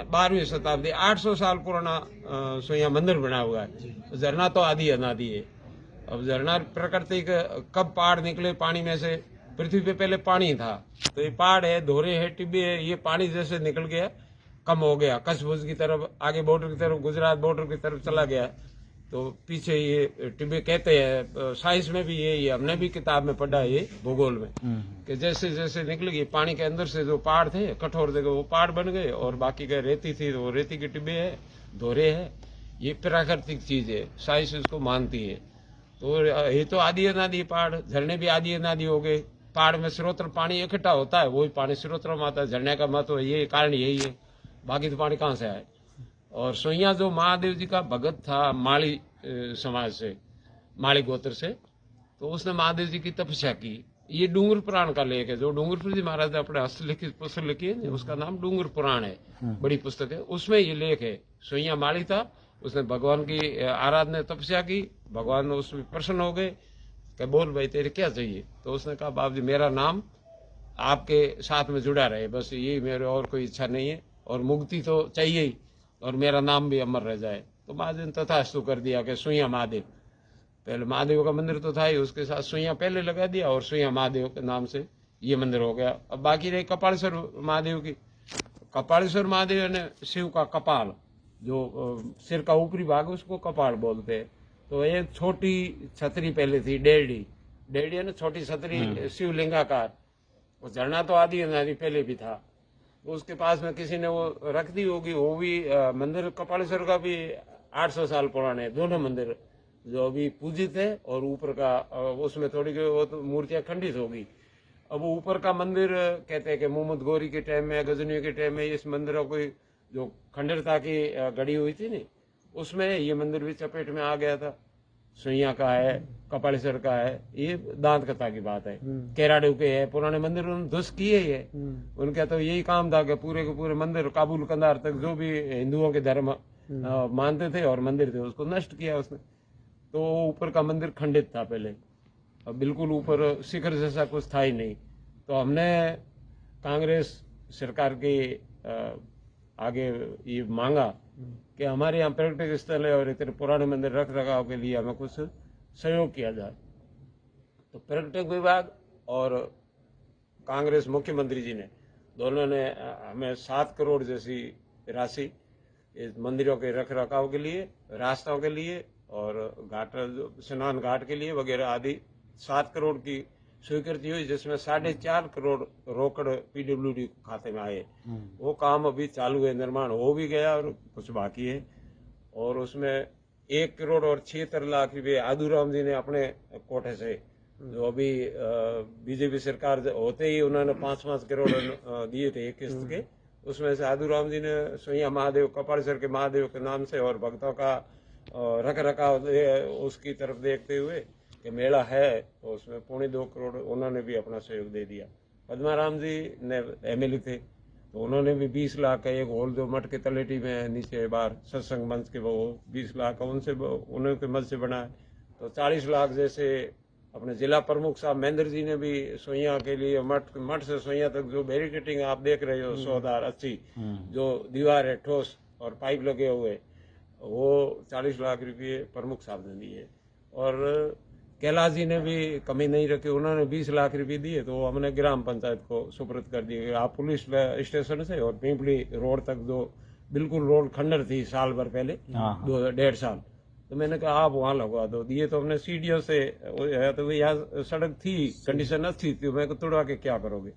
12वीं शताब्दी 800 साल पुराना सोया मंदिर बना हुआ है। झरना तो आदि अनादि है। अब झरना प्रकृति के कब पहाड़ निकले पानी में से, पृथ्वी पे पहले पानी था, तो ये पहाड़ है, धोरे है, टिब्बे है, ये पानी जैसे निकल गया, कम हो गया, कच्छ भुज की तरफ, आगे बॉर्डर की तरफ, गुजरात बॉर्डर की तरफ चला गया, तो पीछे ये टिब्बे कहते हैं। साइंस में भी ये हमने भी किताब में पढ़ा है, ये भूगोल में, कि जैसे जैसे निकल गई पानी के अंदर से जो पहाड़ थे कठोर जगह, वो पहाड़ बन गए, और बाकी का रेती थी तो वो रेती के टिब्बे है, धोरे है। ये प्राकृतिक चीज है, साइंस इसको मानती है। तो ये तो आदि अनादि पहाड़, झरने भी आदि अनादि हो गए। पहाड़ में स्रोत्र पानी इकट्ठा होता है, वही पानी स्रोत्र में आता है। झरने का महत्व ये कारण यही है, बाकी तो पानी कहाँ से आए। और सोइया जो महादेव जी का भगत था माली समाज से, माली गोत्र से, तो उसने महादेव जी की तपस्या की। ये डूंगर पुराण का लेख है, जो डूंगरपुर जी महाराज ने अपने हस्तलिखित पुस्तक लिखी है, उसका नाम डूंगर पुराण है, बड़ी पुस्तक है, उसमें ये लेख है। सोइया माली था, उसने भगवान की आराधना तपस्या की, भगवान उसमें प्रसन्न हो गए कि बोल भाई तेरे क्या चाहिए। तो उसने कहा बाप जी मेरा नाम आपके साथ में जुड़ा रहे, बस यही मेरे, और कोई इच्छा नहीं है, और मुक्ति तो चाहिए ही, और मेरा नाम भी अमर रह जाए। तो महादेव ने तथास्तु कर दिया कि सुइया महादेव। पहले महादेव का मंदिर तो था ही, उसके साथ सुइया पहले लगा दिया, और सुइया महादेव के नाम से ये मंदिर हो गया। अब बाकी रही कपालेश्वर महादेव की। कपालेश्वर महादेव ने शिव का कपाल, जो सिर का ऊपरी भाग उसको कपाल बोलते हैं। तो एक छोटी छतरी पहले थी, डेढ़ी है ना, छोटी छतरी शिवलिंगाकार। वो झरना तो आदि अनादि पहले भी था, उसके पास में किसी ने वो रख दी होगी। वो भी मंदिर कपालेश्वर का भी 800 साल पुराने, दोनों मंदिर जो अभी पूजित है, और ऊपर का उसमें थोड़ी वो तो मूर्तियां खंडित होगी। अब वो ऊपर का मंदिर कहते हैं कि मोहम्मद गौरी के टाइम में, गजनी के टाइम में इस मंदिरों को जो खंडरता की गढ़ी हुई थी नहीं, उसमें ये मंदिर भी चपेट में आ गया था। सुइया का है, कपालेश्वर का है, ये दांत कथा की बात है। केराडू के है, पुराने मंदिर उन्होंने ध्वस्त किए ही है। उनका तो यही काम था कि पूरे के पूरे मंदिर काबुल कंधार तक जो भी हिंदुओं के धर्म मानते थे और मंदिर थे, उसको नष्ट किया उसने। तो ऊपर का मंदिर खंडित था पहले, अब बिल्कुल ऊपर शिखर जैसा कुछ था ही नहीं। तो हमने कांग्रेस सरकार के आगे ये मांगा कि हमारे यहाँ पर्यटक स्थल है और इतने पुराने मंदिर रख रखाव के लिए हमें कुछ सहयोग किया जाए। तो पर्यटक विभाग और कांग्रेस मुख्यमंत्री जी ने, दोनों ने हमें 7 करोड़ जैसी राशि इस मंदिरों के रख रखाव के लिए, रास्तों के लिए, और घाट स्नान घाट के लिए वगैरह आदि 7 करोड़ की स्वीकृति हुई, जिसमें 4.5 करोड़ रोकड़ पीडब्ल्यूडी खाते में आए। वो काम अभी चालू है, निर्माण हो भी गया और कुछ बाकी है। और उसमें 1 करोड़ और 76 लाख रुपए आदूराम जी ने अपने कोटे से, जो अभी बीजेपी सरकार होते ही उन्होंने 5-5 करोड़ दिए थे एक किस्त के, उसमें से आदूराम जी ने सोइया महादेव, कपालेश्वर के महादेव के नाम से और भक्तों का रख रखाव उसकी तरफ देखते हुए कि मेला है, तो उसमें 2.25 करोड़ उन्होंने भी अपना सहयोग दे दिया। पद्माराम जी ने एमएलए थे, तो उन्होंने भी 20 लाख का एक हॉल जो मठ के तलेटी में नीचे बाहर सत्संग मंच के, वो 20 लाख का उनसे उनके मद से बना है। तो 40 लाख जैसे अपने जिला प्रमुख साहब महेंद्र जी ने भी सोइया के लिए मठ से सोइया तक जो बैरिकेटिंग आप देख रहे हो 100-80 जो दीवार है ठोस और पाइप लगे हुए, वो 40 लाख रुपये प्रमुख साहब ने दिए। और कैलाश जी ने भी कमी नहीं रखी, उन्होंने 20 लाख रुपए दिए, तो हमने ग्राम पंचायत को सुपुर्द कर दिए। आप पुलिस स्टेशन से और पिंपली रोड तक जो बिल्कुल रोड खंडर थी साल भर पहले, 2-1.5 साल, तो मैंने कहा आप वहां लगवा दो। दिए तो हमने सीडीओ से, तो यहाँ सड़क थी, कंडीशन अच्छी थी, मैं तोड़वा के क्या करोगे,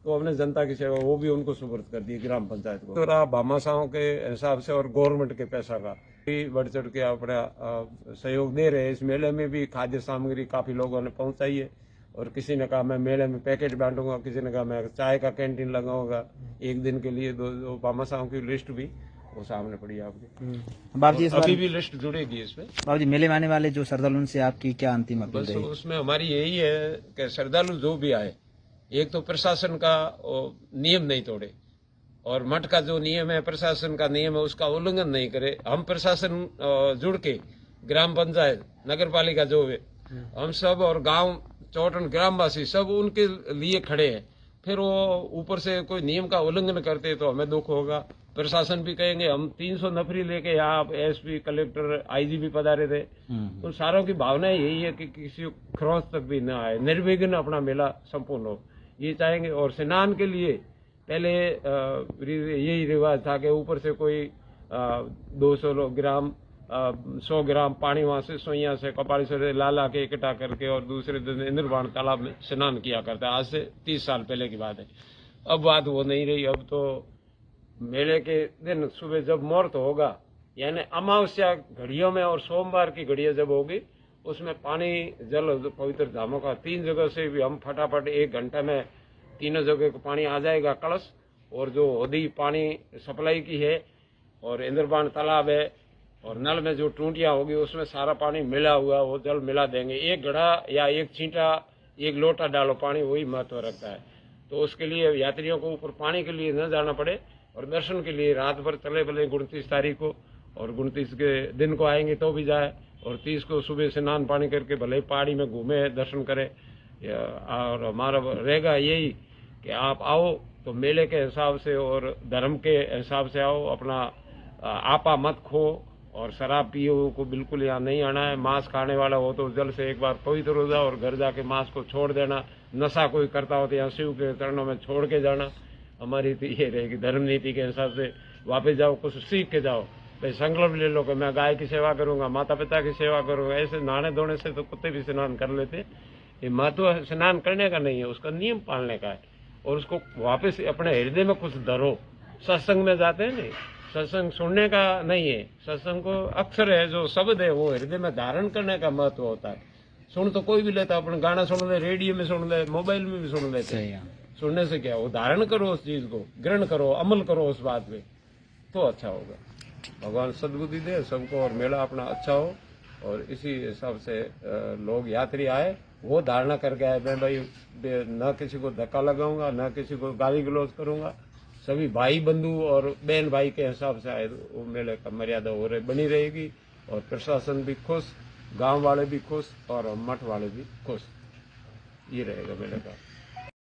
तो हमने जनता की सेवा वो भी उनको सुपुर्द कर दी ग्राम पंचायत को। तो रहा भामाशाहों के हिसाब से और गवर्नमेंट के पैसा का भी बढ़ चढ़ के अपना सहयोग दे रहे हैं। इस मेले में भी खाद्य सामग्री काफी लोगों ने पहुंचाई है, और किसी ने कहा मैं मेले में पैकेट बांटूंगा, किसी ने कहा मैं चाय का कैंटीन लगाऊंगा एक दिन के लिए। दो भामाशाहों की लिस्ट भी वो सामने पड़ी आपके। बाबू जी अभी भी लिस्ट जुड़ेगी इसमें। बाबू जी मेले में आने वाले जो श्रद्धालु से आपकी क्या अंतिम अपील रहेगी? उसमें हमारी यही है कि श्रद्धालु जो भी आए, एक तो प्रशासन का नियम नहीं तोड़े, और मठ का जो नियम है, प्रशासन का नियम है, उसका उल्लंघन नहीं करे। हम प्रशासन जुड़ के, ग्राम पंचायत, नगर पालिका जो है, हम सब और गांव चौटन ग्रामवासी सब उनके लिए खड़े हैं। फिर वो ऊपर से कोई नियम का उल्लंघन करते तो हमें दुख होगा। प्रशासन भी कहेंगे हम 300 नफरी लेके यहाँ एसपी कलेक्टर आईजी भी पधारे थे। उन सारों की भावना यही है कि किसी खरोंच तक भी न आए, निर्विघ्न अपना मेला संपूर्ण हो, ये चाहेंगे। और स्नान के लिए पहले यही रिवाज था कि ऊपर से कोई 200 ग्राम 100 ग्राम पानी वहां से सोइया से कपाड़ी से ला के इकट्ठा करके और दूसरे दिन इंद्रबाण तालाब में स्नान किया करता है। आज से 30 साल पहले की बात है। अब बात वो नहीं रही। अब तो मेले के दिन सुबह जब मुहूर्त होगा, यानी अमावस्या घड़ियों में और सोमवार की घड़ियां जब होगी, उसमें पानी जल पवित्र धामों का 3 जगह से भी हम फटाफट 1 घंटे में 3 जगह को पानी आ जाएगा कलश। और जो होदी पानी सप्लाई की है और इंद्रबाण तालाब है और नल में जो टूटियां होगी उसमें सारा पानी मिला हुआ वो जल मिला देंगे। 1 घड़ा या 1 छींटा 1 लोटा डालो पानी, वही महत्व रखता है। तो उसके लिए यात्रियों को ऊपर पानी के लिए न जाना पड़े और दर्शन के लिए रात भर चले भले 29 तारीख को और 29 के दिन को आएंगे तो भी जाए और 30 को सुबह स्नान पानी करके भले ही पहाड़ी में घूमे दर्शन करें। और हमारा रहेगा यही कि आप आओ तो मेले के हिसाब से और धर्म के हिसाब से आओ, अपना आपा मत खो और शराब पियो को बिल्कुल यहाँ नहीं आना है। मांस खाने वाला हो तो जल से एक बार पवित्र हो जाओ और घर जाके मांस को छोड़ देना। नशा कोई करता हो तो यहाँ शिव के चरणों में छोड़ के जाना। हमारी तो ये रहेगी धर्म नीति के हिसाब से। वापस जाओ, कुछ सीख के जाओ। भाई संकल्प ले लो कि मैं गाय की सेवा करूंगा, माता पिता की सेवा करूंगा। ऐसे नहाने धोने से तो कुत्ते भी स्नान कर लेते। ये महत्व स्नान करने का नहीं है, उसका नियम पालने का है और उसको वापस अपने हृदय में कुछ धरो। सत्संग में जाते हैं नहीं, सत्संग सुनने का नहीं है, सत्संग को अक्षर है जो शब्द है वो हृदय में धारण करने का महत्व होता है। सुन तो कोई भी लेता, अपन गाना सुन ले, रेडियो में सुन ले, मोबाइल में भी सुन लेते हैं। सुनने से क्या, वो धारण करो, उस चीज को ग्रहण करो, अमल करो उस बात पे, तो अच्छा होगा। भगवान सद्बुद्धि दे सबको और मेला अपना अच्छा हो। और इसी हिसाब से लोग यात्री आए, वो धारणा करके आए मैं भाई न किसी को धक्का लगाऊंगा, न किसी को गाली गलौज करूंगा, सभी भाई बंधु और बहन भाई के हिसाब से आए। वो मेले का मर्यादा हो रही बनी रहेगी और प्रशासन भी खुश, गांव वाले भी खुश और मठ वाले भी खुश। ये रहेगा मेले का।